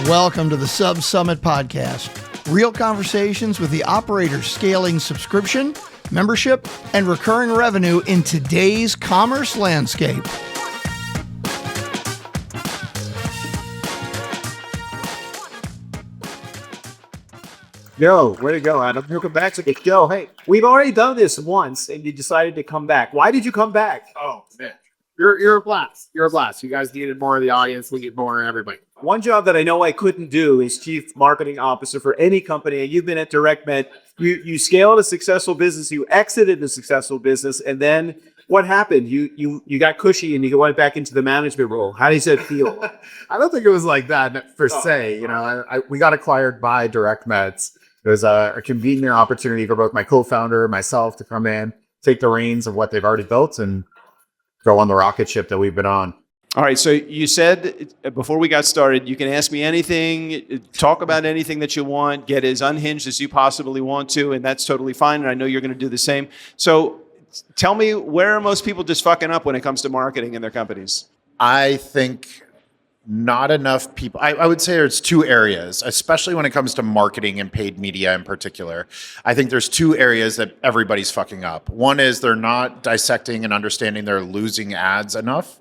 Welcome to the SubSummit podcast. Real conversations with the operators scaling subscription, membership, and recurring revenue in today's commerce landscape. Yo, way to go, Adam. Welcome back to the show. Hey, we've already done this once, and you decided to come back. Why did you come back? Oh, man. You're a blast. You're a blast. You guys needed more of the audience. We need more of everybody. One job that I know I couldn't do is Chief Marketing Officer for any company, and you've been at Direct Med. You scaled a successful business, you exited a successful business, and then what happened? You got cushy and you went back into the management role. How does that feel? I don't think it was like that per se. You know, we got acquired by Direct Meds. It was a convenient opportunity for both my co-founder, myself, to come in, take the reins of what they've already built, and go on the rocket ship that we've been on. All right. So you said before we got started, you can ask me anything, talk about anything that you want, get as unhinged as you possibly want to, and that's totally fine. And I know you're going to do the same. So tell me, where are most people just fucking up when it comes to marketing in their companies? I think not enough people. I would say there's two areas, especially when it comes to marketing and paid media in particular. I think there's two areas that everybody's fucking up. One is they're not dissecting and understanding they're losing ads enough.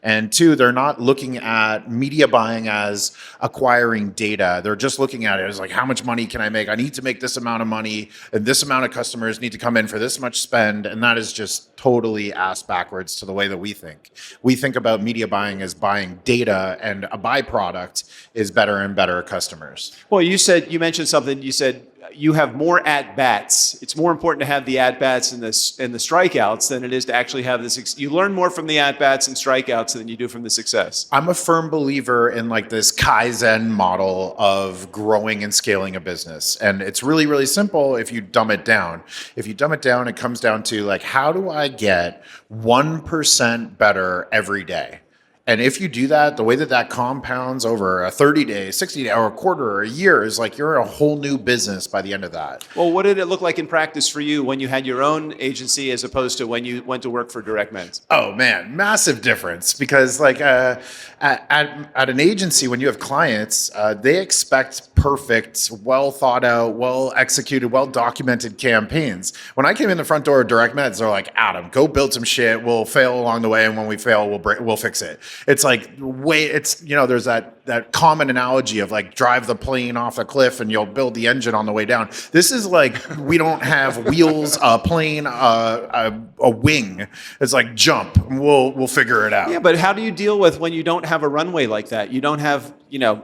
And two, they're not looking at media buying as acquiring data. They're just looking at it as like, how much money can I make? I need to make this amount of money, and this amount of customers need to come in for this much spend. And that is just totally ass backwards to the way that we think. We think about media buying as buying data, and a byproduct is better and better customers. Well, you mentioned something. You said you have more at-bats. It's more important to have the at-bats and the strikeouts than it is to actually have this. You learn more from the at-bats and strikeouts than you do from the success. I'm a firm believer in like this Kaizen model of growing and scaling a business. And it's really, really simple if you dumb it down. If you dumb it down, it comes down to like, how do I get 1% better every day? And if you do that, the way that that compounds over a 30-day, 60-day, or a quarter, or a year is like you're a whole new business by the end of that. Well, what did it look like in practice for you when you had your own agency as opposed to when you went to work for Direct Meds? Oh man, massive difference. Because like at an agency, when you have clients, they expect perfect, well thought out, well executed, well documented campaigns. When I came in the front door of Direct Meds, they're like, Adam, go build some shit. We'll fail along the way, and when we fail, we'll fix it. It's like there's that common analogy of like drive the plane off a cliff and you'll build the engine on the way down. This is like, we don't have wheels, a plane, a wing. It's like jump, and we'll figure it out. Yeah, but how do you deal with when you don't have a runway like that? You don't have,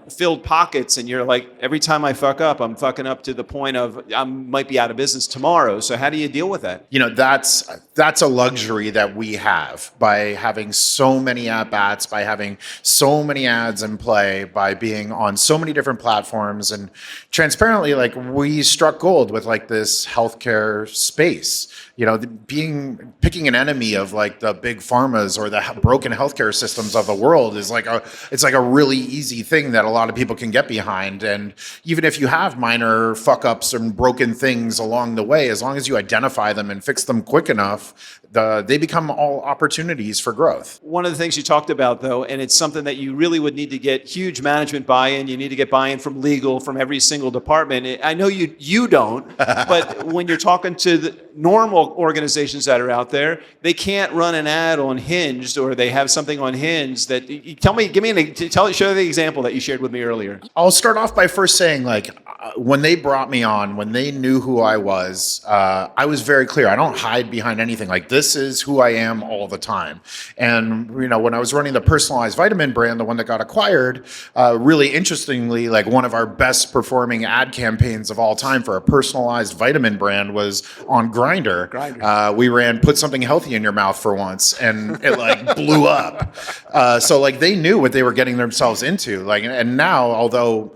filled pockets, and you're like, every time I fuck up, I'm fucking up to the point of I might be out of business tomorrow. So how do you deal with that? That's a luxury that we have by having so many at-bats, by having so many ads in play, by being on so many different platforms. And transparently, like, we struck gold with like this healthcare space. Picking an enemy of like the big pharmas or the broken healthcare systems of the world is like a really easy thing that a lot of people can get behind. And even if you have minor fuck ups and broken things along the way, as long as you identify them and fix them quick enough, they become all opportunities for growth. One of the things you talked about, though, and it's something that you really would need to get huge management buy-in. You need to get buy-in from legal, from every single department. I know you don't, but when you're talking to the normal organizations that are out there, they can't run an ad on Hinged, or they have something on Hinged that show the example that you shared with me earlier. I'll start off by first saying, like, when they brought me on, when they knew who I was very clear. I don't hide behind anything. Like, this is who I am all the time. And, when I was running the personalized vitamin brand, the one that got acquired, really interestingly, like, one of our best performing ad campaigns of all time for a personalized vitamin brand was on Grindr. We ran "Put Something Healthy in Your Mouth" for once, and it like blew up. So like, they knew what they were getting themselves into. Like, and now, although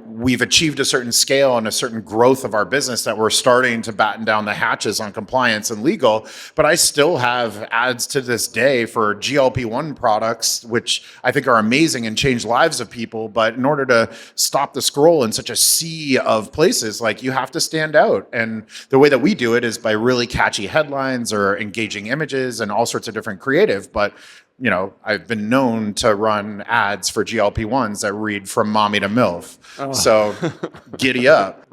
we've achieved a certain scale and a certain growth of our business, that we're starting to batten down the hatches on compliance and legal, but I still have ads to this day for GLP-1 products, which I think are amazing and change lives of people. But in order to stop the scroll in such a sea of places, like, you have to stand out. And the way that we do it is by really catchy headlines or engaging images and all sorts of different creative. But I've been known to run ads for GLP-1s that read from mommy to MILF. So giddy up.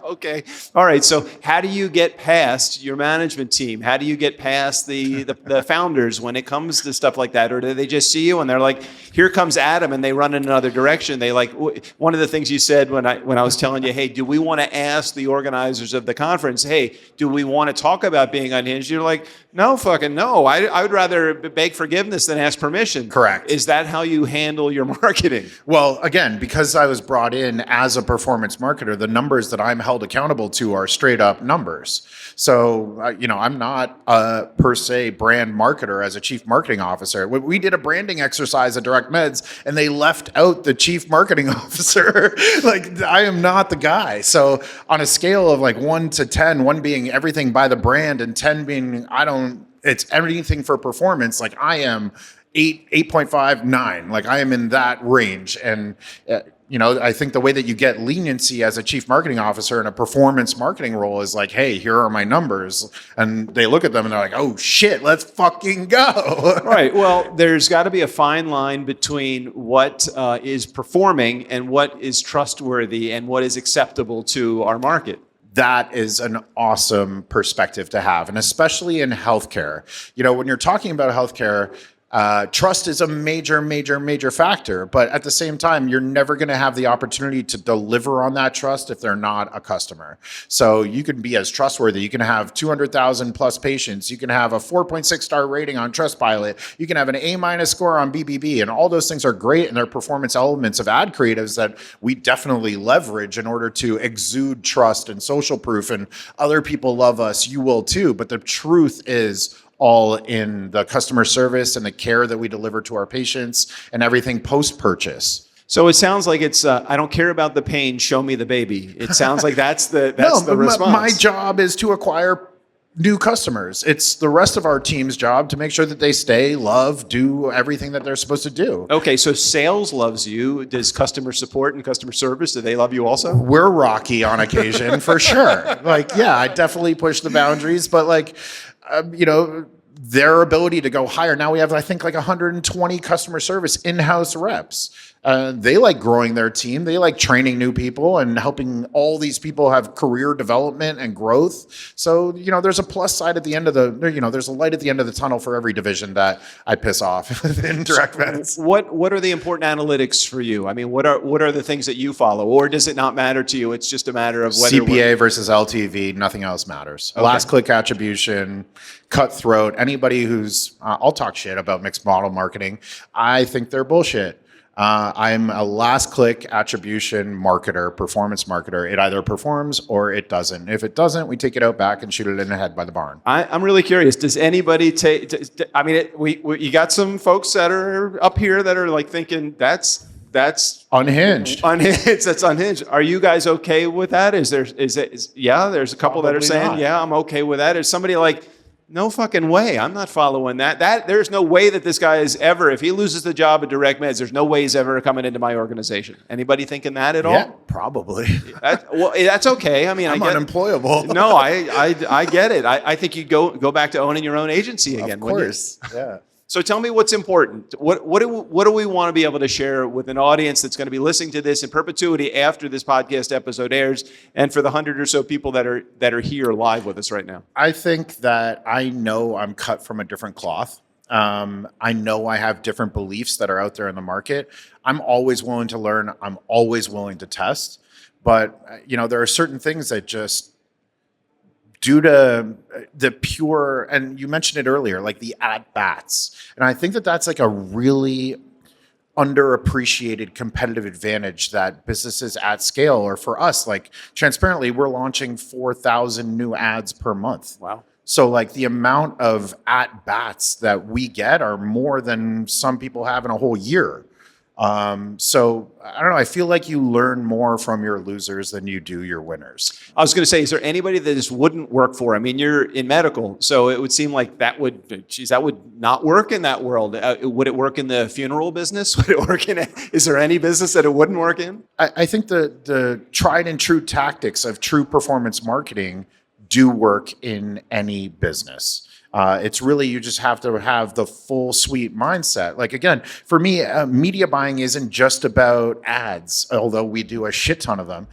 Okay. All right. So how do you get past your management team? How do you get past the founders when it comes to stuff like that? Or do they just see you and they're like, here comes Adam, and they run in another direction? They like, one of the things you said when I was telling you, hey, do we want to ask the organizers of the conference, hey, do we want to talk about being unhinged? You're like, no, fucking no. I would rather beg forgiveness than ask permission. Correct. Is that how you handle your marketing? Well, again, because I was brought in as a performance marketer, the numbers that I'm held accountable to are straight up numbers. So, I'm not a per se brand marketer as a chief marketing officer. We did a branding exercise at Direct Meds and they left out the chief marketing officer. Like, I am not the guy. So on a scale of like 1 to 10, 1 being everything by the brand and 10 being, it's everything for performance. Like I am 8.5, 9. Like I am in that range. And, I think the way that you get leniency as a chief marketing officer in a performance marketing role is like, hey, here are my numbers. And they look at them and they're like, oh shit, let's fucking go. Right. Well, there's got to be a fine line between what is performing and what is trustworthy and what is acceptable to our market. That is an awesome perspective to have. And especially in healthcare, when you're talking about healthcare, trust is a major factor, but at the same time, you're never going to have the opportunity to deliver on that trust if they're not a customer. So you can be as trustworthy. You can have 200,000 plus patients. You can have a 4.6 star rating on Trustpilot. You can have an A- score on BBB, and all those things are great, and they're performance elements of ad creatives that we definitely leverage in order to exude trust and social proof. And other people love us, you will too. But the truth is all in the customer service and the care that we deliver to our patients and everything post-purchase. So it sounds like it's, I don't care about the pain, show me the baby. It sounds like that's the response. My job is to acquire new customers. It's the rest of our team's job to make sure that they stay, love, do everything that they're supposed to do. Okay, so sales loves you. Does customer support and customer service, do they love you also? We're rocky on occasion, for sure. I definitely push the boundaries, but their ability to go higher. Now we have, I think, 120 customer service in-house reps. They like growing their team. They like training new people and helping all these people have career development and growth. So, there's a plus side at the end of there's a light at the end of the tunnel for every division that I piss off in Direct Meds. What are the important analytics for you? I mean, what are the things that you follow, or does it not matter to you? It's just a matter of whether CPA versus LTV, nothing else matters. Okay. Last click attribution, cutthroat, anybody who's, I'll talk shit about mixed model marketing. I think they're bullshit. I'm a last click attribution marketer, performance marketer. It either performs or it doesn't. If it doesn't, we take it out back and shoot it in the head by the barn. I'm really curious. Does anybody take, you got some folks that are up here that are like thinking that's unhinged. That's unhinged. Are you guys okay with that? There's a couple that are saying, not. yeah, I'm okay with that. Is somebody like, no fucking way. I'm not following that. There's no way that this guy is ever, if he loses the job at Direct Meds, there's no way he's ever coming into my organization. Anybody thinking that at all? Yeah, probably. That's okay. I mean, I'm unemployable. No, I get it. I think you go back to owning your own agency again. Of course. Yeah. So tell me what's important. What do we want to be able to share with an audience that's going to be listening to this in perpetuity after this podcast episode airs, and for the 100 or so people that are here live with us right now? I think that I know I'm cut from a different cloth. I know I have different beliefs that are out there in the market. I'm always willing to learn. I'm always willing to test. But, there are certain things that just, due to the pure, and you mentioned it earlier, like the at-bats. And I think that that's like a really underappreciated competitive advantage that businesses at scale, or for us, like transparently, we're launching 4,000 new ads per month. Wow. So the amount of at-bats that we get are more than some people have in a whole year. So I don't know. I feel like you learn more from your losers than you do your winners. I was going to say, is there anybody that this wouldn't work for? I mean, you're in medical, so it would seem like that would not work in that world. Would it work in the funeral business? Would it work is there any business that it wouldn't work in? I think the tried and true tactics of true performance marketing do work in any business. It's really, you just have to have the full suite mindset. Like, again, for me, media buying isn't just about ads, although we do a shit ton of them.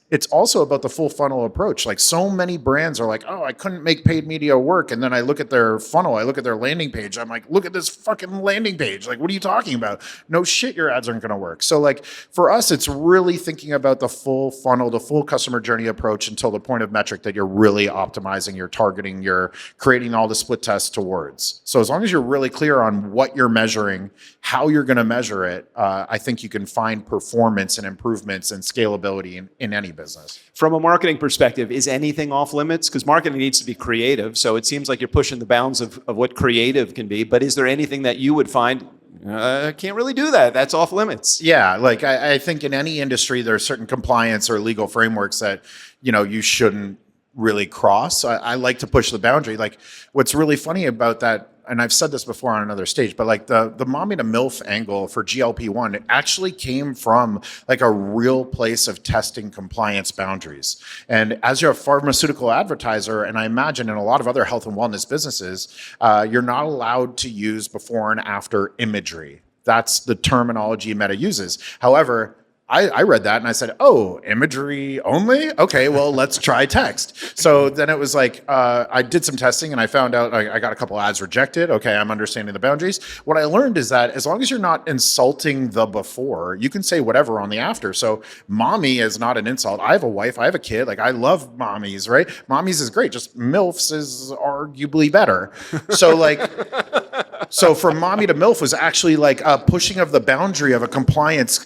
It's also about the full funnel approach. Like, so many brands are like, oh, I couldn't make paid media work. And then I look at their funnel, I look at their landing page. I'm like, look at this fucking landing page. Like, what are you talking about? No shit, your ads aren't going to work. So like, for us, it's really thinking about the full funnel, the full customer journey approach until the point of metric that you're really optimizing, you're targeting, you're creating all the split tests towards. So as long as you're really clear on what you're measuring, how you're going to measure it, I think you can find performance and improvements and scalability in any business. From a marketing perspective, is anything off limits? Because marketing needs to be creative. So it seems like you're pushing the bounds of what creative can be. But is there anything that you would find, I can't really do that, that's off limits? Yeah, like I think in any industry, there are certain compliance or legal frameworks that, you shouldn't really cross. I like to push the boundary. Like, what's really funny about that, and I've said this before on another stage, but like the mommy to MILF angle for GLP-1, it actually came from like a real place of testing compliance boundaries. And as you're a pharmaceutical advertiser, and I imagine in a lot of other health and wellness businesses, you're not allowed to use before and after imagery. That's the terminology Meta uses. However, I read that and I said, oh, imagery only? Okay, well, let's try text. So then it was like, I did some testing and I found out I got a couple ads rejected. Okay, I'm understanding the boundaries. What I learned is that as long as you're not insulting the before, you can say whatever on the after. So mommy is not an insult. I have a wife, I have a kid. Like, I love mommies, right? Mommies is great. Just MILFs is arguably better. So like, so from mommy to MILF was actually like a pushing of the boundary of a compliance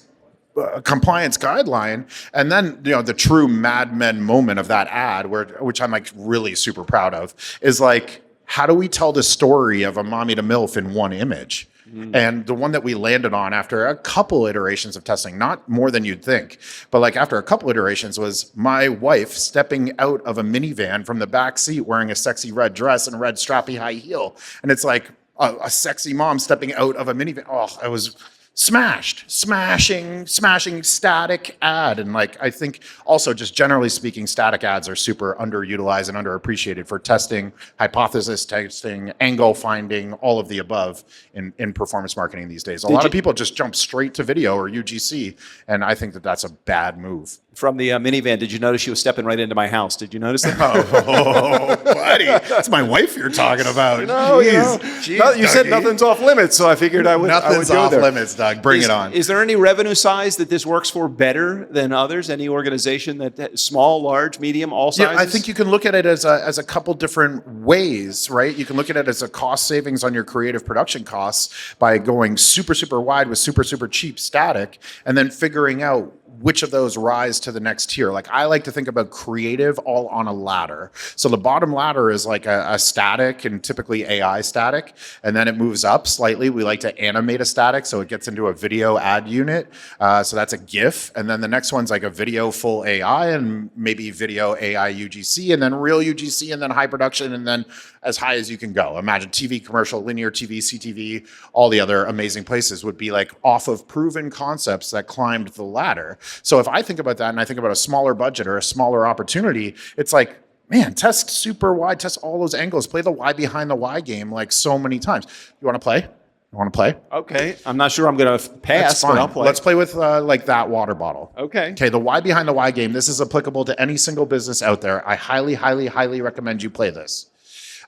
guideline. And then, the true Mad Men moment of that ad, which I'm like really super proud of, is like, how do we tell the story of a mommy to MILF in one image? And the one that we landed on after a couple iterations of testing, not more than you'd think, but like after a couple iterations, was my wife stepping out of a minivan from the back seat wearing a sexy red dress and a red strappy high heel. And it's like a sexy mom stepping out of a minivan. Oh, I was smashing static ad. And like, I think also, just generally speaking, static ads are super underutilized and underappreciated for testing, hypothesis testing, angle finding, all of the above in performance marketing these days. A lot of people just jump straight to video or UGC, and I think that that's a bad move. From the minivan, did you notice she was stepping right into my house? Did you notice that? Oh, buddy, that's my wife you're talking about. No, you said nothing's off limits, so I figured I would. Nothing's off limits, Doug. Bring it on. Is there any revenue size that this works for better than others? Any organization that small, large, medium, all sizes? Yeah, I think you can look at it as a couple different ways, right? You can look at it as a cost savings on your creative production costs by going super, super wide with super, super cheap static, and then figuring out which of those rise to the next tier. Like, I like to think about creative all on a ladder. So the bottom ladder is like a static, and typically AI static, and then it moves up slightly. We like to animate a static, so it gets into a video ad unit. So that's a GIF. And then the next one's like a video full AI, and maybe video AI UGC, and then real UGC, and then high production, and then as high as you can go. Imagine TV commercial, linear TV, CTV, all the other amazing places would be like off of proven concepts that climbed the ladder. So if I think about that and I think about a smaller budget or a smaller opportunity, it's like, man, test super wide, test all those angles, play the why behind the why game like so many times. You want to play? You want to play? Okay. I'm not sure I'm going to pass, but I'll play. Let's play with like that water bottle. Okay. Okay, the why behind the why game. This is applicable to any single business out there. I highly, highly, highly recommend you play this.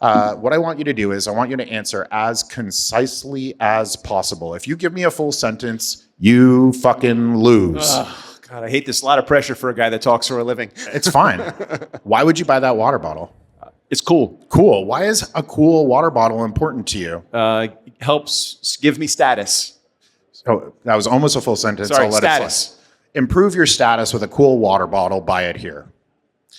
What I want you to do is I want you to answer as concisely as possible. If you give me a full sentence, you fucking lose. God, I hate this. A lot of pressure for a guy that talks for a living. It's fine. Why would you buy that water bottle? It's cool. Cool. Why is a cool water bottle important to you? Helps give me status. Oh, that was almost a full sentence. Sorry, I'll let status. it fly. Improve your status with a cool water bottle. Buy it here.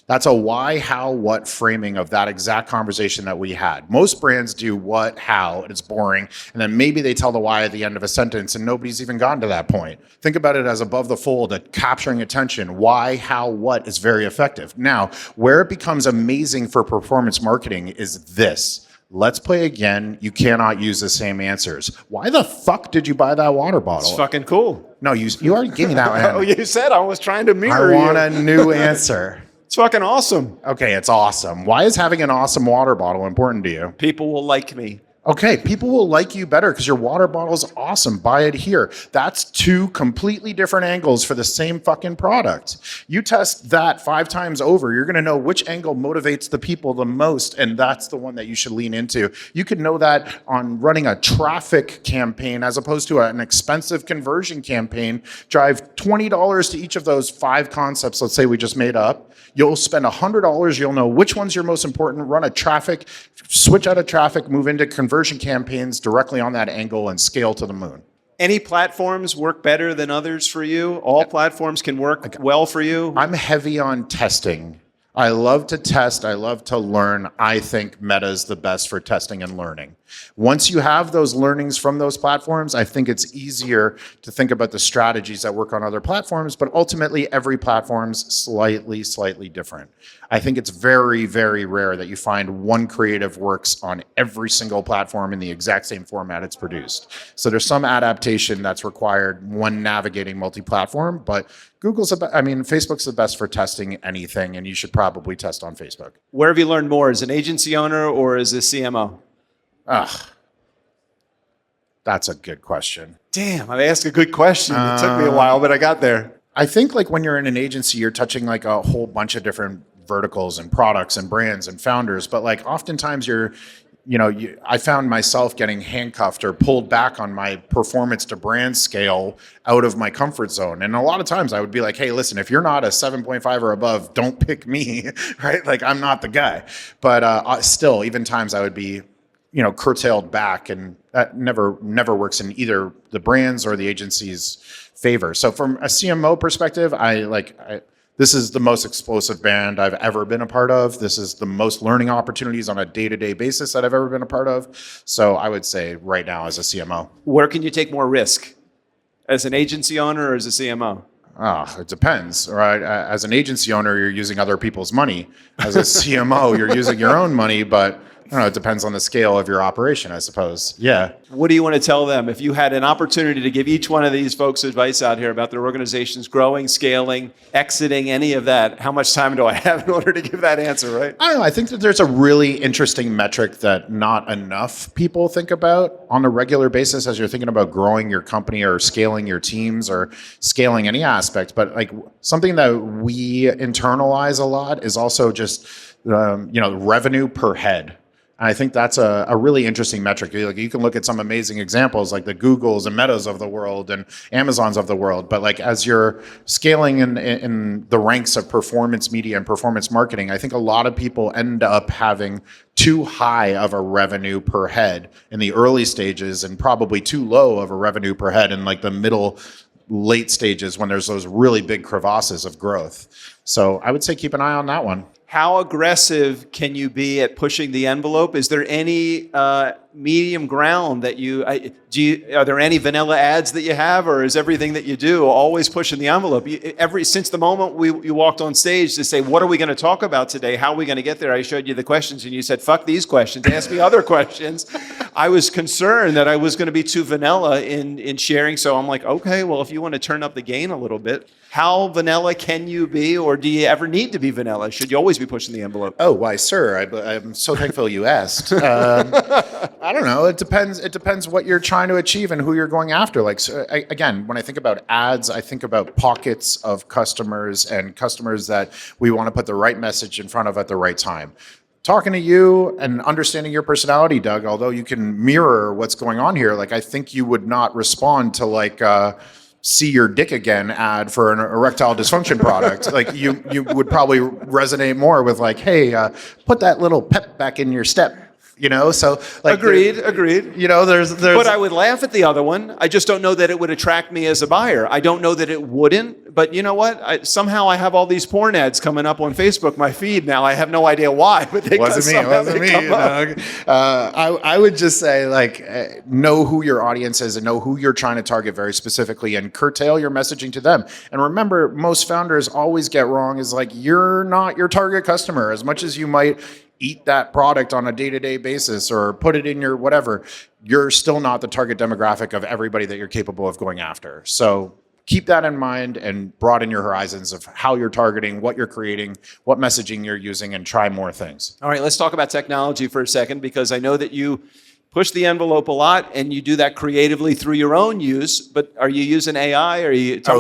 That's a why, how, what framing of that exact conversation that we had. Most brands do what, how, and it's boring. And then maybe they tell the why at the end of a sentence and nobody's even gotten to that point. Think about it as above the fold, capturing attention. Why, how, what is very effective. Now, where it becomes amazing for performance marketing is this. Let's play again. You cannot use the same answers. Why the fuck did you buy that water bottle? It's fucking cool. No, you already gave me that one. Oh, you said I was trying to mirror I want you. a new answer. It's fucking awesome. Okay, it's awesome. Why is having an awesome water bottle important to you? People will like me. Okay, people will like you better because your water bottle is awesome. Buy it here. That's two completely different angles for the same fucking product. You test that 5 times over, you're going to know which angle motivates the people the most, and that's the one that you should lean into. You can know that on running a traffic campaign as opposed to an expensive conversion campaign. Drive $20 to each of those 5 concepts, let's say we just made up. You'll spend $100. You'll know which one's your most important. Run a traffic, switch out of traffic, move into conversion campaigns directly on that angle and scale to the moon. Any platforms work better than others for you? All platforms can work well for you? I'm heavy on testing. I love to test. I love to learn. I think Meta is the best for testing and learning. Once you have those learnings from those platforms, I think it's easier to think about the strategies that work on other platforms, but ultimately every platform's slightly different. I think it's very, very rare that you find one creative works on every single platform in the exact same format it's produced. So there's some adaptation that's required when navigating multi-platform, but Facebook's the best for testing anything, and you should probably test on Facebook. Where have you learned more, as an agency owner or as a CMO? That's a good question. Damn, I asked a good question. It took me a while, but I got there. I think like when you're in an agency, you're touching like a whole bunch of different verticals and products and brands and founders, but like oftentimes I found myself getting handcuffed or pulled back on my performance to brand scale out of my comfort zone. And a lot of times I would be like, hey, listen, if you're not a 7.5 or above, don't pick me, right? Like I'm not the guy. But still, even times I would be, curtailed back, and that never works in either the brands or the agency's favor. So from a CMO perspective, this is the most explosive band I've ever been a part of. This is the most learning opportunities on a day-to-day basis that I've ever been a part of. So I would say right now as a CMO. Where can you take more risk? As an agency owner or as a CMO? It depends, right? As an agency owner, you're using other people's money. As a CMO, you're using your own money, but I don't know, it depends on the scale of your operation, I suppose. Yeah. What do you want to tell them? If you had an opportunity to give each one of these folks advice out here about their organizations growing, scaling, exiting, any of that, how much time do I have in order to give that answer, right? I don't know. I think that there's a really interesting metric that not enough people think about on a regular basis as you're thinking about growing your company or scaling your teams or scaling any aspect. But like something that we internalize a lot is also just, revenue per head. And I think that's a really interesting metric. Like you can look at some amazing examples like the Googles and Metas of the world and Amazons of the world. But like as you're scaling in the ranks of performance media and performance marketing, I think a lot of people end up having too high of a revenue per head in the early stages and probably too low of a revenue per head in like the late stages when there's those really big crevasses of growth. So I would say keep an eye on that one. How aggressive can you be at pushing the envelope? Is there any medium ground that are there any vanilla ads that you have, or is everything that you do always pushing the envelope? Since the moment you walked on stage to say, what are we going to talk about today? How are we going to get there? I showed you the questions and you said, fuck these questions, ask me other questions. I was concerned that I was going to be too vanilla in sharing. So I'm like, okay, well, if you want to turn up the gain a little bit, how vanilla can you be, or do you ever need to be vanilla? Should you always be pushing the envelope? Oh, why, sir, I'm so thankful you asked. I don't know. It depends. It depends what you're trying to achieve and who you're going after. Like, so, again, when I think about ads, I think about pockets of customers and customers that we want to put the right message in front of at the right time. Talking to you and understanding your personality, Doug, although you can mirror what's going on here, like I think you would not respond to like see your dick again ad for an erectile dysfunction product. Like you would probably resonate more with like, hey, put that little pep back in your step. So like agreed. There's But I would laugh at the other one. I just don't know that it would attract me as a buyer. I don't know that it wouldn't, but you know what? Somehow I have all these porn ads coming up on Facebook, my feed now. I have no idea why, but they wasn't me. I would just say like know who your audience is and know who you're trying to target very specifically and curtail your messaging to them. And remember, most founders always get wrong is like you're not your target customer as much as you might eat that product on a day-to-day basis or put it in your whatever, you're still not the target demographic of everybody that you're capable of going after. So keep that in mind and broaden your horizons of how you're targeting, what you're creating, what messaging you're using, and try more things. All right, let's talk about technology for a second, because I know that you push the envelope a lot and you do that creatively through your own use, but are you using AI? Or tell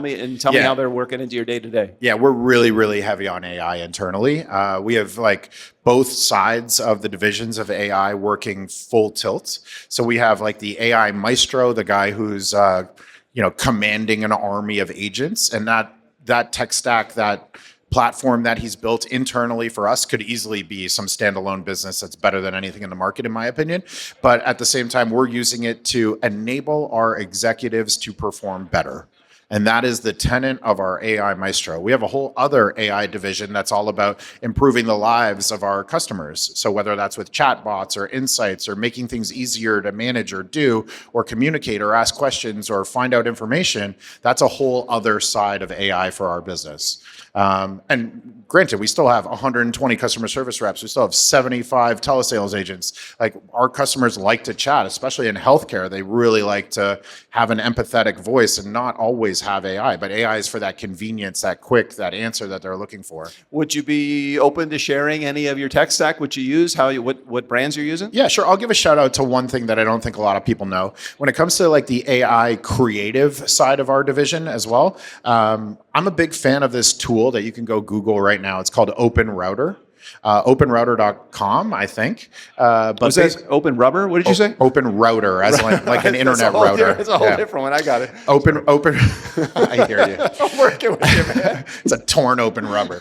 me how they're working into your day to day. Yeah, we're really, really heavy on AI internally. We have like both sides of the divisions of AI working full tilt. So we have like the AI maestro, the guy who's commanding an army of agents, and that tech stack, that platform that he's built internally for us could easily be some standalone business that's better than anything in the market, in my opinion. But at the same time, we're using it to enable our executives to perform better. And that is the tenet of our AI maestro. We have a whole other AI division that's all about improving the lives of our customers. So whether that's with chatbots or insights or making things easier to manage or do or communicate or ask questions or find out information, that's a whole other side of AI for our business. And granted, we still have 120 customer service reps. We still have 75 telesales agents. Like, our customers like to chat, especially in healthcare. They really like to have an empathetic voice and not always have AI. But AI is for that convenience, that quick, that answer that they're looking for. Would you be open to sharing any of your tech stack, what you use, what brands you're using? Yeah, sure. I'll give a shout out to one thing that I don't think a lot of people know. When it comes to like the AI creative side of our division as well, I'm a big fan of this tool that you can go Google right now. It's called Open Router. OpenRouter.com, I think. But was that Open Rubber? What did you say? Open Router, as like an internet router. It's a whole different one. I got it. Open. I hear you. I'm working with you, man. It's a torn open rubber.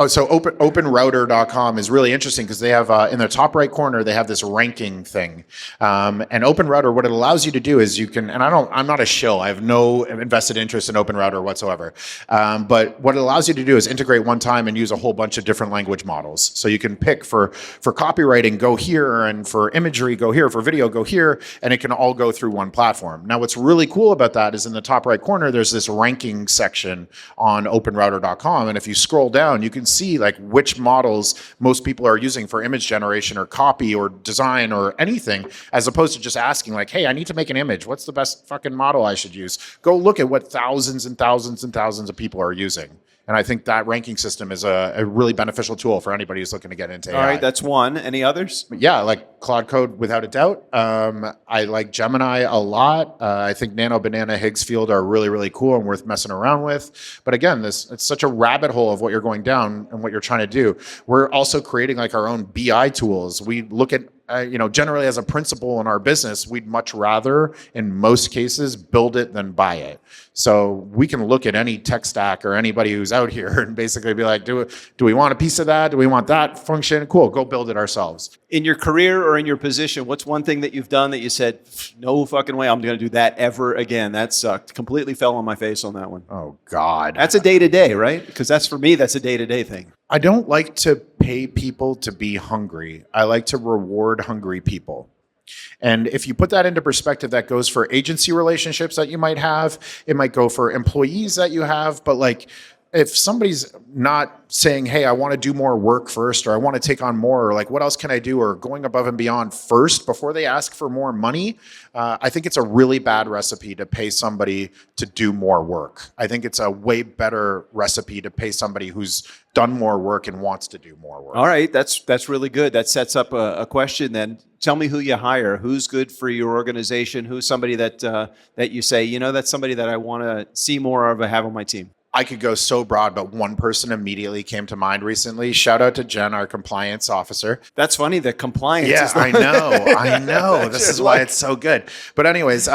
So OpenRouter.com is really interesting because they have in the top right corner they have this ranking thing, and OpenRouter, what it allows you to do is you can, and I'm not a shill, I have no invested interest in OpenRouter whatsoever, but what it allows you to do is integrate one time and use a whole bunch of different language models. So you can pick for copywriting, go here, and for imagery, go here, for video, go here, and it can all go through one platform. Now, what's really cool about that is in the top right corner there's this ranking section on OpenRouter.com, and if you scroll down, you can see like which models most people are using for image generation or copy or design or anything, as opposed to just asking like, hey, I need to make an image. What's the best fucking model I should use? Go look at what thousands and thousands and thousands of people are using. And I think that ranking system is a really beneficial tool for anybody who's looking to get into AI. All right, that's one. Any others? Yeah, like Claude Code, without a doubt. I like Gemini a lot. I think Nano, Banana, Higgs Field are really, really cool and worth messing around with. But again, it's such a rabbit hole of what you're going down and what you're trying to do. We're also creating like our own BI tools. We look at generally as a principle in our business, we'd much rather, in most cases, build it than buy it. So we can look at any tech stack or anybody who's out here and basically be like, do we want a piece of that? Do we want that function? Cool, go build it ourselves. In your career or in your position, what's one thing that you've done that you said, no fucking way I'm going to do that ever again? That sucked. Completely fell on my face on that one. Oh, God. That's a day-to-day, right? Because for me, that's a day-to-day thing. I don't like to pay people to be hungry. I like to reward hungry people. And if you put that into perspective, that goes for agency relationships that you might have. It might go for employees that you have. But like, if somebody's not saying, hey, I want to do more work first, or I want to take on more, or like, what else can I do, or going above and beyond first before they ask for more money, I think it's a really bad recipe to pay somebody to do more work. I think it's a way better recipe to pay somebody who's done more work and wants to do more work. All right, that's really good. That sets up a question then. Tell me who you hire. Who's good for your organization? Who's somebody that you say, that's somebody that I want to see more of, have on my team? I could go so broad, but one person immediately came to mind recently. Shout out to Jen, our compliance officer. That's funny, the compliance. Yeah, I know. This is why it's so good. But anyways,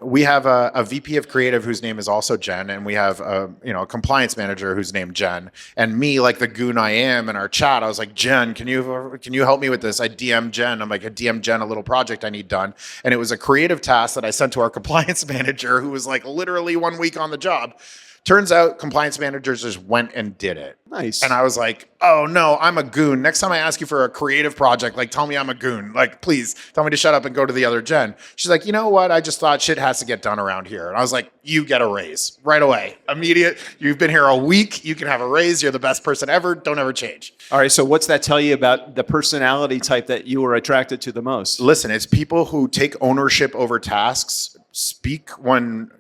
we have a VP of creative whose name is also Jen, and we have a compliance manager who's named Jen. And me, like the goon I am, in our chat, I was like, Jen, can you help me with this? I DM Jen. I'm like, I DM Jen a little project I need done. And it was a creative task that I sent to our compliance manager, who was like literally 1 week on the job. Turns out compliance managers just went and did it. Nice. And I was like, oh no, I'm a goon. Next time I ask you for a creative project, like tell me I'm a goon. Like, please tell me to shut up and go to the other Jen. She's like, you know what? I just thought shit has to get done around here. And I was like, you get a raise right away. Immediate. You've been here a week. You can have a raise. You're the best person ever. Don't ever change. All right. So what's that tell you about the personality type that you were attracted to the most? Listen, it's people who take ownership over tasks, speak when,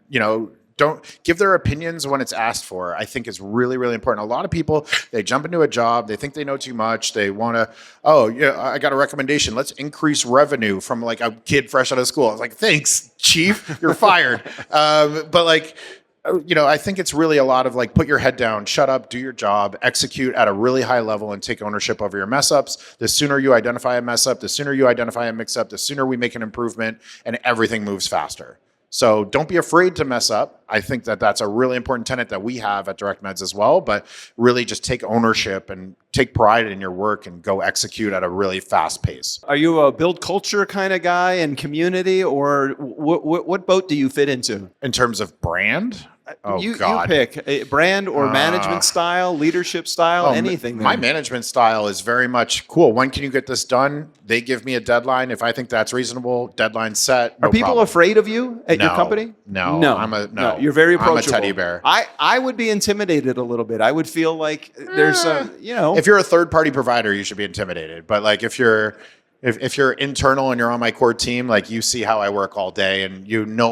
don't give their opinions when it's asked for, I think is really, really important. A lot of people, they jump into a job, they think they know too much. They want to, oh, yeah, I got a recommendation. Let's increase revenue from like a kid fresh out of school. I was like, thanks, chief, you're fired. But like, I think it's really a lot of like, put your head down, shut up, do your job, execute at a really high level and take ownership over your mess ups. The sooner you identify a mess up, the sooner you identify a mix up, the sooner we make an improvement and everything moves faster. So don't be afraid to mess up. I think that that's a really important tenet that we have at Direct Meds as well, but really just take ownership and take pride in your work and go execute at a really fast pace. Are you a build culture kind of guy and community, or what boat do you fit into? In terms of brand? Oh, you God. pick a brand or management style, leadership style, anything. My management style is very much cool. When can you get this done? They give me a deadline. If I think that's reasonable, deadline set. Are people afraid of you at your company? No. No. You're very approachable. I'm a teddy bear. I would be intimidated a little bit. I would feel like there's If you're a third-party provider, you should be intimidated. But like if you're internal and you're on my core team, like you see how I work all day and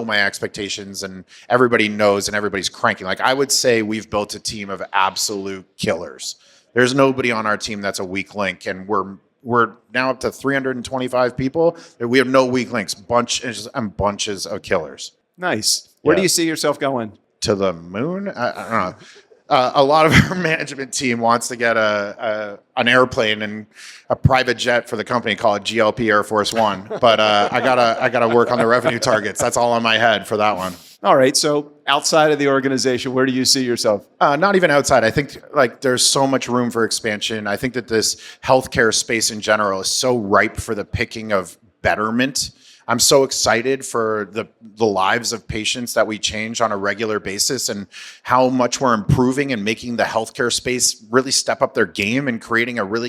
my expectations and everybody knows and everybody's cranking. Like I would say we've built a team of absolute killers. There's nobody on our team that's a weak link, and we're now up to 325 people. We have no weak links, bunches of killers. Nice. Where do you see yourself going? To the moon? I don't know. A lot of our management team wants to get an airplane and a private jet for the company called GLP Air Force One. But I gotta work on the revenue targets. That's all on my head for that one. All right. So outside of the organization, where do you see yourself? Not even outside. I think like there's so much room for expansion. I think that this healthcare space in general is so ripe for the picking of betterment. I'm so excited for the lives of patients that we change on a regular basis and how much we're improving and making the healthcare space really step up their game and creating a really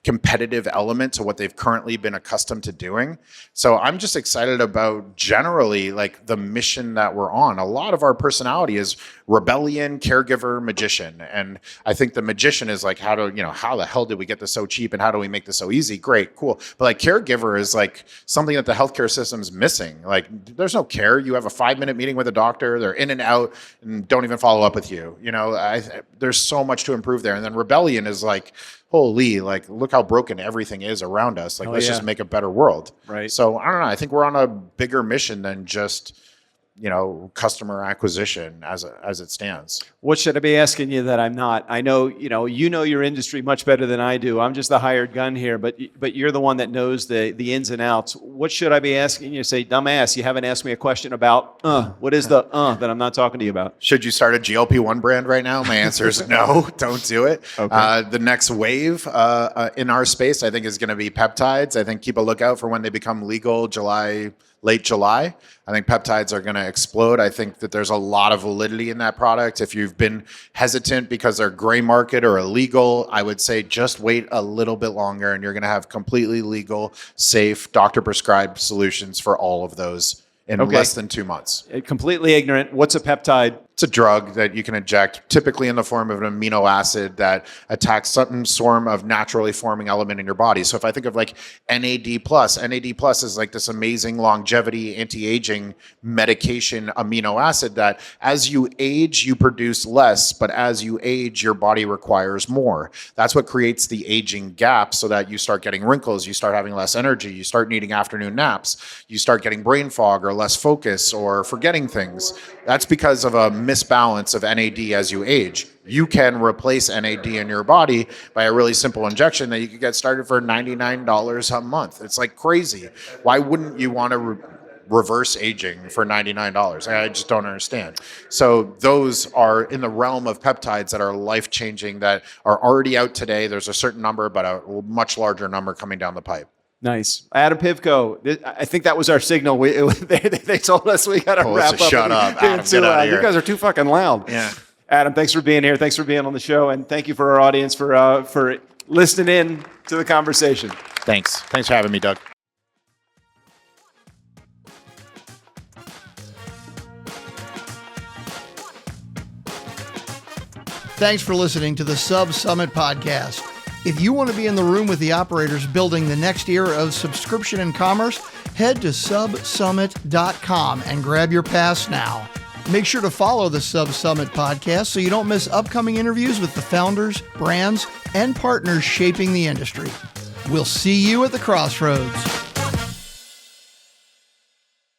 competitive element to what they've currently been accustomed to doing. So I'm just excited about generally like the mission that we're on. A lot of our personality is rebellion, caregiver, magician. And I think the magician is like, how the hell did we get this so cheap and how do we make this so easy? Great, cool. But like caregiver is like something that the healthcare system's missing. Like there's no care. You have a 5-minute meeting with a doctor, they're in and out and don't even follow up with you. There's so much to improve there. And then rebellion is like, holy, like look how broken everything is around us. Like let's just make a better world. Right. So I don't know. I think we're on a bigger mission than just customer acquisition as it stands. What should I be asking you that I'm not? I know, you know your industry much better than I do. I'm just the hired gun here, but you're the one that knows the ins and outs. What should I be asking you? Say, dumbass, you haven't asked me a question about, what is the that I'm not talking to you about? Should you start a GLP-1 brand right now? My answer is no, don't do it. Okay. The next wave in our space, I think, is going to be peptides. I think keep a lookout for when they become legal late July. I think peptides are going to explode. I think that there's a lot of validity in that product. If you've been hesitant because they're gray market or illegal, I would say just wait a little bit longer and you're going to have completely legal, safe, doctor-prescribed solutions for all of those in less than 2 months. Completely ignorant. What's a peptide? It's a drug that you can inject, typically in the form of an amino acid that attacks some form of naturally forming element in your body. So if I think of like NAD+, NAD+ is like this amazing longevity, anti-aging medication amino acid that as you age, you produce less, but as you age, your body requires more. That's what creates the aging gap so that you start getting wrinkles, you start having less energy, you start needing afternoon naps, you start getting brain fog or less focus or forgetting things. That's because of a misbalance of NAD as you age. You can replace NAD in your body by a really simple injection that you could get started for $99 a month. It's like crazy. Why wouldn't you want to reverse aging for $99? I just don't understand. So those are in the realm of peptides that are life-changing, that are already out today. There's a certain number, but a much larger number coming down the pipe. Nice. Adam Pivko, I think that was our signal. They told us we got to wrap up. Shut up, Adam, get out of here. You guys are too fucking loud. Yeah. Adam, thanks for being here. Thanks for being on the show. And thank you for our audience for listening in to the conversation. Thanks. Thanks for having me, Doug. Thanks for listening to the SubSummit podcast. If you want to be in the room with the operators building the next era of subscription and commerce, Head to subsummit.com and grab your pass now. Make sure to follow the SubSummit podcast so you don't miss upcoming interviews with the founders, brands, and partners shaping the industry. We'll see you at the crossroads.